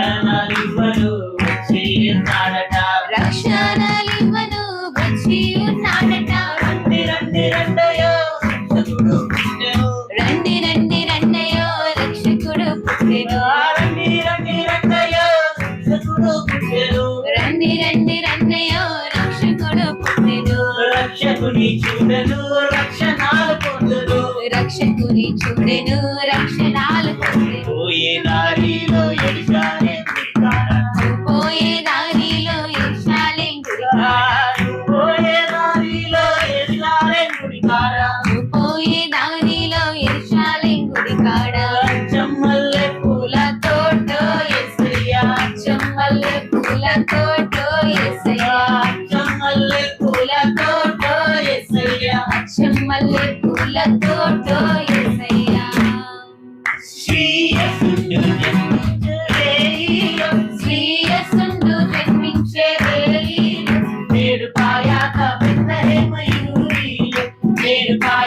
రక్షణలివ్వను వచ్చి ఉన్నాడట రక్షణలివ్వను వచ్చి ఉన్నాడట రండి రండి రండయో రక్షకుడు పుట్టెను రండి రండి రండయో రక్షకుడు పుట్టెను రండి రండి రండయో రక్షకుడు పుట్టెను రండి రండి రండయో రక్షకుడు పుట్టెను రక్షకుని చూడను రక్షణాలు పొందును రక్షకుని చూడెను రక్షణాలు పొందెను పోయే దారిలో యెరూషలేము గుడికాడ పోయే దారిలో యెరూషలేము గుడికాడ పోయే దారిలో యెరూషలేము గుడికాడ పోయే దారిలో యెరూషలేము గుడికాడ చెమ్మల్లె పూల తోటో యేసయ్యా చెమ్మల్లె పూల తోటో యేసయ్యా చెమ్మల్లె పూల తోటో యేసయ్యా చెమ్మల్లె పూల తోటో యేసయ్యా శ్రీయసుండు జన్మించే వేళలో శ్రీయసుండు జన్మించే వేళలో నేడు పాయాక బెత్లెహేము యూరిలో నేడు పాయాక